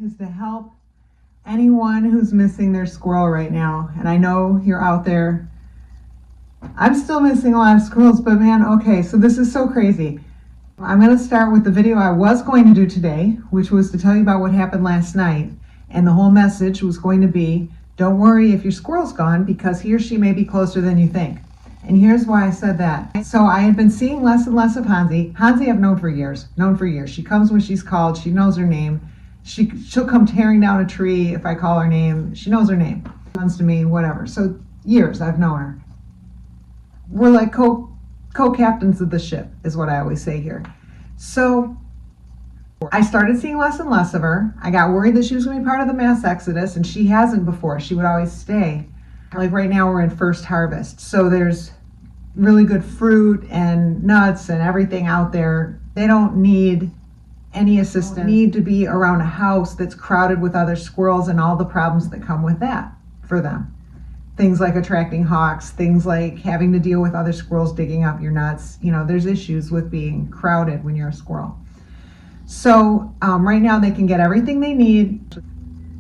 is to help anyone who's missing their squirrel right now. And I know you're out there. I'm still missing a lot of squirrels, but man, okay, so this is so crazy. I'm going to start with the video I was going to do today, which was to tell you about what happened last night. And the whole message was going to be, don't worry if your squirrel's gone, because he or she may be closer than you think. And here's why I said that. So I had been seeing less and less of Hansi. Hansi I've known for years. She comes when she's called. She knows her name. She'll come tearing down a tree if I call her name. She knows her name. Runs to me, whatever. So years I've known her. We're like co-captains of the ship, is what I always say here. So I started seeing less and less of her. I got worried that she was going to be part of the mass exodus, and she hasn't before. She would always stay. Like right now we're in first harvest, so there's really good fruit and nuts and everything out there. They don't need any assistance. They need to be around a house that's crowded with other squirrels and all the problems that come with that for them. Things like attracting hawks, things like having to deal with other squirrels digging up your nuts. You know, there's issues with being crowded when you're a squirrel. So right now they can get everything they need.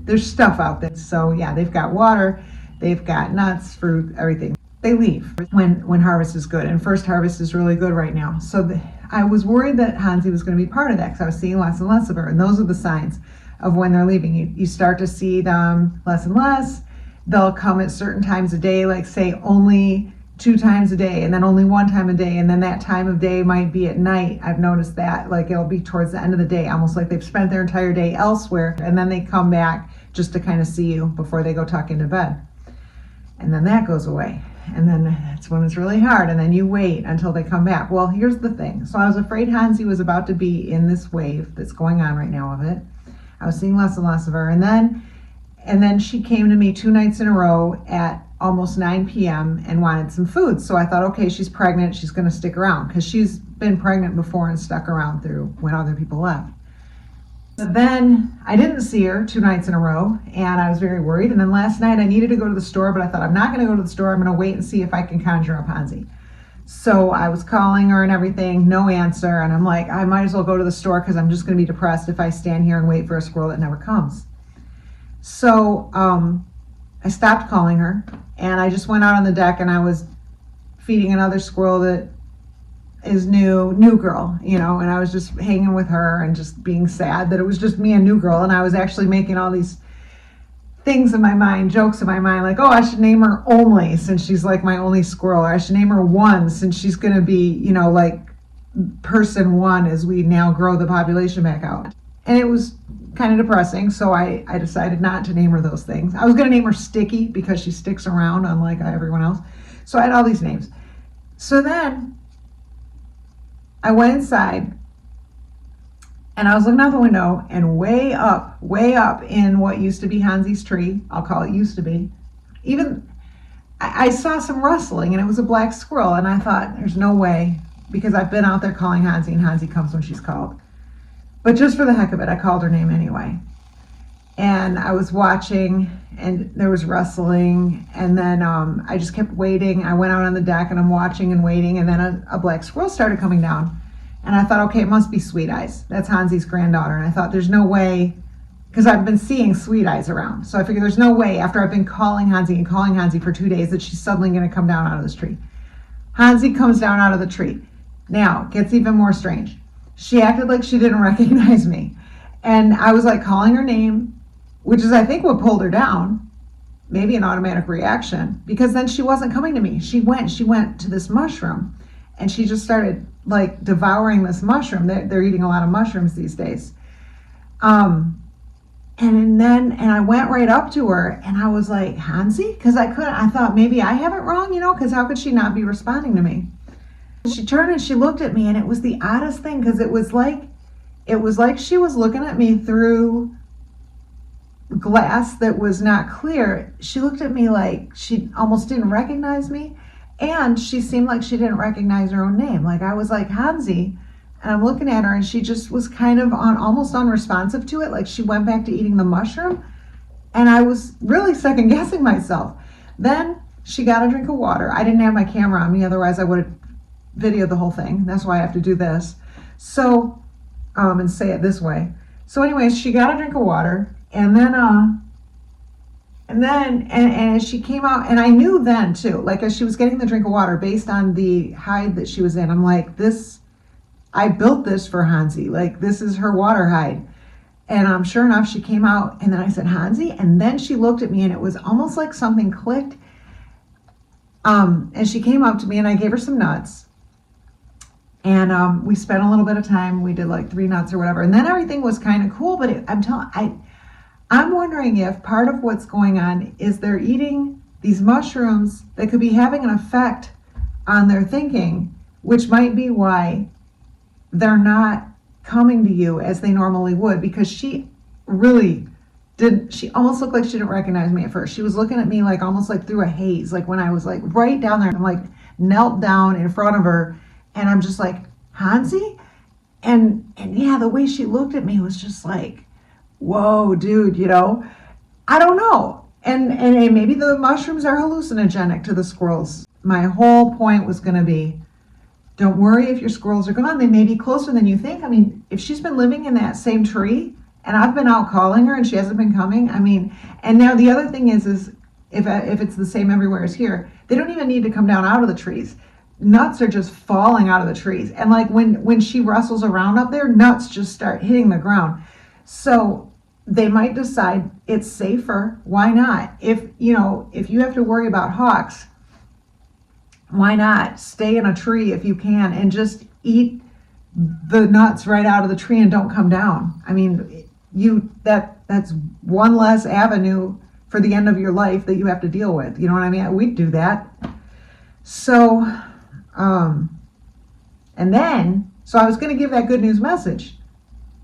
There's stuff out there. So yeah, they've got water, they've got nuts, fruit, everything. They leave when harvest is good, and first harvest is really good right now. So I was worried that Hansi was going to be part of that because I was seeing less and less of her, and those are the signs of when they're leaving. You start to see them less and less. They'll come at certain times a day, like say only 2 times a day, and then only 1 time a day, and then that time of day might be at night. I've noticed that, like it'll be towards the end of the day, almost like they've spent their entire day elsewhere, and then they come back just to kind of see you before they go tuck into bed. And then that goes away. And then that's when it's really hard, and then you wait until they come back. Well, here's the thing. So I was afraid Hansi was about to be in this wave that's going on right now of it. I was seeing less and less of her, and then she came to me 2 nights in a row at almost 9 p.m. and wanted some food. So I thought, okay, she's pregnant, she's going to stick around, because she's been pregnant before and stuck around through when other people left. But then I didn't see her 2 nights in a row, and I was very worried. And then last night I needed to go to the store, but I thought, I'm not going to go to the store. I'm going to wait and see if I can conjure up Hansi. So I was calling her and everything, no answer. And I'm like, I might as well go to the store, because I'm just going to be depressed if I stand here and wait for a squirrel that never comes. So I stopped calling her, and I just went out on the deck, and I was feeding another squirrel that is new girl, you know, and I was just hanging with her and just being sad that it was just me and new girl. And I was actually making all these things in my mind, jokes in my mind, like, oh, I should name her Only, since she's like my only squirrel, or I should name her One, since she's going to be, you know, like person 1 as we now grow the population back out. And it was kind of depressing, so I decided not to name her those things. I was going to name her Sticky, because she sticks around unlike everyone else. So I had all these names. So then I went inside, and I was looking out the window, and way up in what used to be Hansi's tree, I'll call it used to be, even I saw some rustling, and it was a black squirrel. And I thought, there's no way, because I've been out there calling Hansi, and Hansi comes when she's called. But just for the heck of it, I called her name anyway. And I was watching, and there was rustling, and then I just kept waiting. I went out on the deck, and I'm watching and waiting, and then a black squirrel started coming down. And I thought, okay, it must be Sweet Eyes. That's Hansi's granddaughter. And I thought, there's no way, because I've been seeing Sweet Eyes around. So I figured there's no way, after I've been calling Hansi for 2 days, that she's suddenly going to come down out of this tree. Hansi comes down out of the tree. Now, it gets even more strange. She acted like she didn't recognize me. And I was like calling her name, which is, I think, what pulled her down. Maybe an automatic reaction, because then she wasn't coming to me. She went to this mushroom, and she just started like devouring this mushroom. They're eating a lot of mushrooms these days. And I went right up to her, and I was like, Hansi? Because I thought maybe I have it wrong, you know, because how could she not be responding to me? She turned and she looked at me, and it was the oddest thing, because it was like she was looking at me through glass that was not clear. She looked at me like she almost didn't recognize me, and she seemed like she didn't recognize her own name. Like I was like, Hansi, and I'm looking at her, and she just was kind of almost unresponsive to it, like she went back to eating the mushroom. And I was really second guessing myself. Then she got a drink of water. I didn't have my camera on me, otherwise I would have videoed the whole thing. That's why I have to do this. So, and say it this way. So anyways, she got a drink of water, and as she came out, and I knew then too, like as she was getting the drink of water, based on the hide that she was in, I'm like, I built this for Hansi. Like, this is her water hide. And sure enough, she came out, and then I said, Hansi, and then she looked at me, and it was almost like something clicked. And she came up to me, and I gave her some nuts. And we spent a little bit of time. We did like 3 nuts or whatever. And then everything was kind of cool, but I'm wondering if part of what's going on is they're eating these mushrooms that could be having an effect on their thinking, which might be why they're not coming to you as they normally would, because she really didn't. She almost looked like she didn't recognize me at first. She was looking at me like almost like through a haze, like when I was like right down there. I'm like knelt down in front of her, and I'm just like, Hansi? And yeah, the way she looked at me was just like, whoa, dude, I don't know. And maybe the mushrooms are hallucinogenic to the squirrels. My whole point was going to be, don't worry if your squirrels are gone. They may be closer than you think. I mean, if she's been living in that same tree, and I've been out calling her and she hasn't been coming, I mean, and now the other thing is if it's the same everywhere as here, they don't even need to come down out of the trees. Nuts are just falling out of the trees. And like when she rustles around up there, nuts just start hitting the ground. So they might decide it's safer. Why not? If you have to worry about hawks, why not stay in a tree if you can and just eat the nuts right out of the tree and don't come down? I mean, that's one less avenue for the end of your life that you have to deal with. You know what I mean? We'd do that. So, so I was going to give that good news message,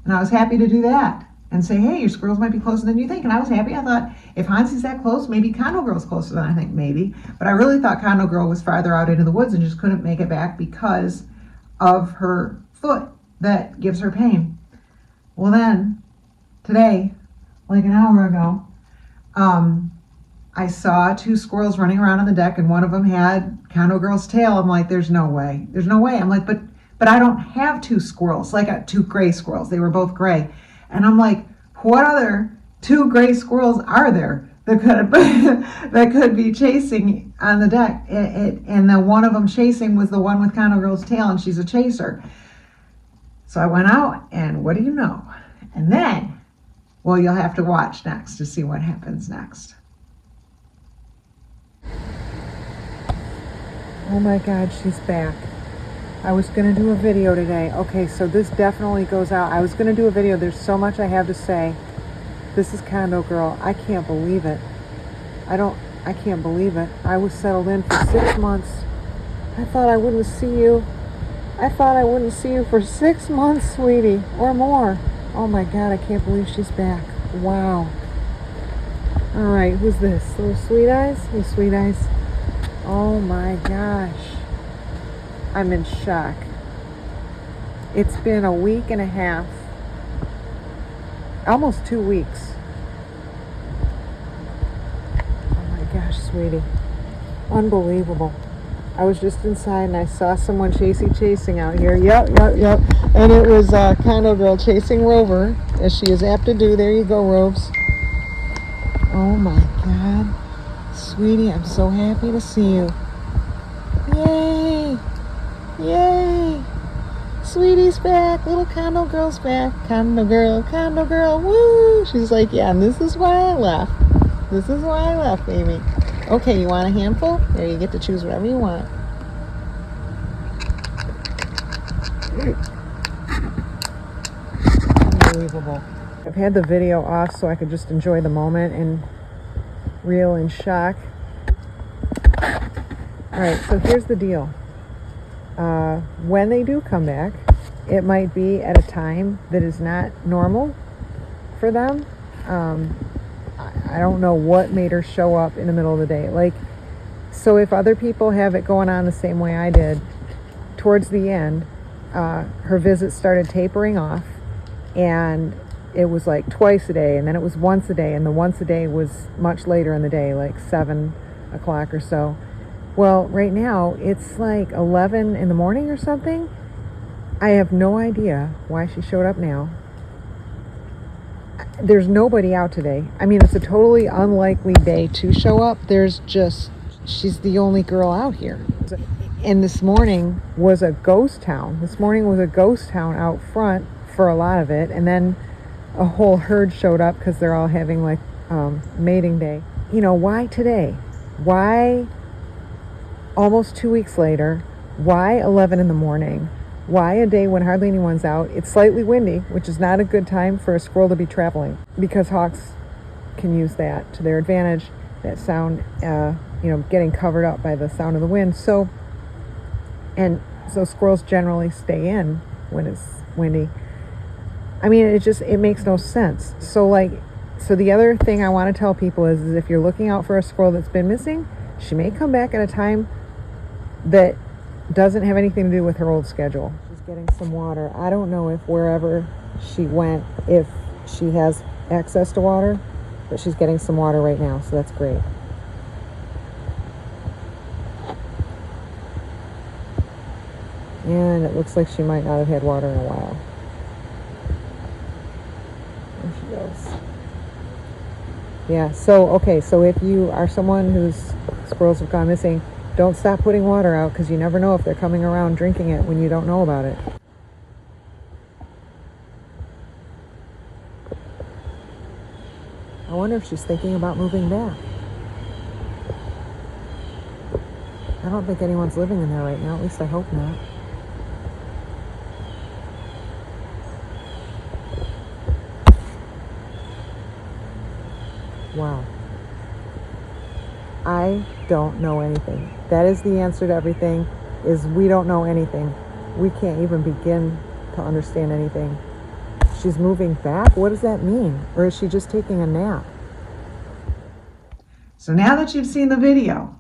and I was happy to do that and say, hey, your squirrels might be closer than you think. And I was happy. I thought, if Hansi's that close, maybe Condo Girl's closer than I think, maybe. But I really thought Condo Girl was farther out into the woods and just couldn't make it back because of her foot that gives her pain. Well then, today, like an hour ago, I saw 2 squirrels running around on the deck, and one of them had Condo Girl's tail. I'm like, there's no way. There's no way. I'm like, but I don't have 2 squirrels, like 2 gray squirrels. They were both gray. And I'm like, what other 2 gray squirrels are there that could be chasing on the deck? And the one of them chasing was the one with Condo Girl's tail, and she's a chaser. So I went out, and what do you know? And then, well, you'll have to watch next to see what happens next. Oh my God, she's back. I was going to do a video today. Okay, so this definitely goes out. I was going to do a video. There's so much I have to say. This is Condo Girl. I can't believe it. I can't believe it. I was settled in for 6 months. I thought I wouldn't see you. I thought I wouldn't see you for 6 months, sweetie, or more. Oh my God, I can't believe she's back. Wow. All right, who's this? Little Sweet Eyes? Little Sweet Eyes. Oh my gosh. I'm in shock. It's been a week and a half, almost 2 weeks. Oh my gosh, sweetie. Unbelievable. I was just inside and I saw someone chasing out here. Yep. And it was Condo Girl chasing Rover, as she is apt to do. There you go, Robes. Oh my God. Sweetie, I'm so happy to see you. Yay! Yay! Sweetie's back. Little Condo Girl's back. Condo Girl, woo! She's like, yeah, and this is why I left. This is why I left, baby. Okay, you want a handful? There, you get to choose whatever you want. Unbelievable. I've had the video off so I could just enjoy the moment and reel in shock. Alright, so here's the deal. When they do come back, it might be at a time that is not normal for them. I don't know what made her show up in the middle of the day. Like, so if other people have it going on the same way I did, towards the end, her visits started tapering off, and it was like twice a day, and then it was once a day, and the once a day was much later in the day, like 7 o'clock or so. Well, right now, it's like 11 in the morning or something. I have no idea why she showed up now. there's nobody out today. I mean, it's a totally unlikely day to show up. She's the only girl out here. And this morning was a ghost town. This morning was a ghost town out front for a lot of it. And then a whole herd showed up because they're all having like mating day. You know, why today? Why almost 2 weeks later? Why 11 in the morning? Why a day when hardly anyone's out? It's slightly windy, which is not a good time for a squirrel to be traveling, because hawks can use that to their advantage, that sound, getting covered up by the sound of the wind. So squirrels generally stay in when it's windy. I mean, it makes no sense. So the other thing I want to tell people is if you're looking out for a squirrel that's been missing, she may come back at a time that doesn't have anything to do with her old schedule. She's getting some water. I don't know if wherever she went, if she has access to water, but she's getting some water right now, so that's great. And it looks like she might not have had water in a while. There she goes. Yeah, so if you are someone whose squirrels have gone missing, don't stop putting water out, because you never know if they're coming around drinking it when you don't know about it. I wonder if she's thinking about moving back. I don't think anyone's living in there right now, at least I hope not. Wow. I don't know anything. That is the answer to everything, is we don't know anything. We can't even begin to understand anything. She's moving back? What does that mean? Or is she just taking a nap? So now that you've seen the video,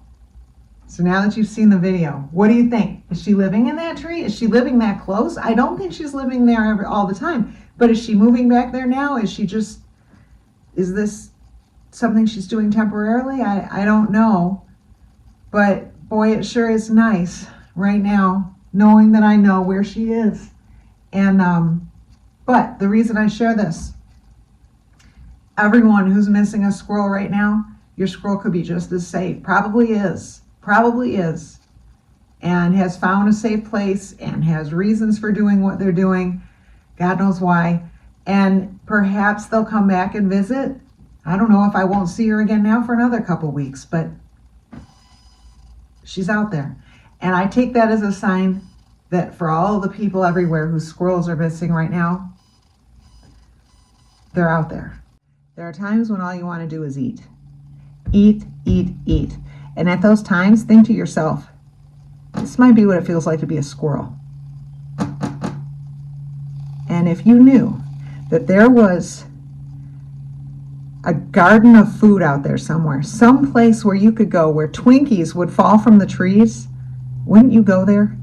what do you think? Is she living in that tree? Is she living that close? I don't think she's living there all the time. But is she moving back there now? Is this something she's doing temporarily? I don't know. But boy, it sure is nice right now knowing that I know where she is. And but the reason I share this, everyone who's missing a squirrel right now, your squirrel could be just as safe. Probably is, and has found a safe place and has reasons for doing what they're doing. God knows why. And perhaps they'll come back and visit. I don't know if I won't see her again now for another couple weeks, but she's out there. And I take that as a sign that for all the people everywhere whose squirrels are missing right now, they're out there. There are times when all you want to do is eat. Eat, eat, eat. And at those times, think to yourself, this might be what it feels like to be a squirrel. And if you knew that there was a garden of food out there somewhere, some place where you could go where Twinkies would fall from the trees, wouldn't you go there?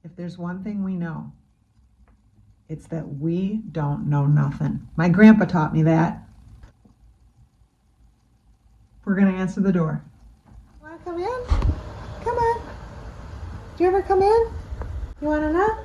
If there's one thing we know, it's that we don't know nothing. My grandpa taught me that. We're going to answer the door. Want to come in? Come on. Do you ever come in? You want to nut?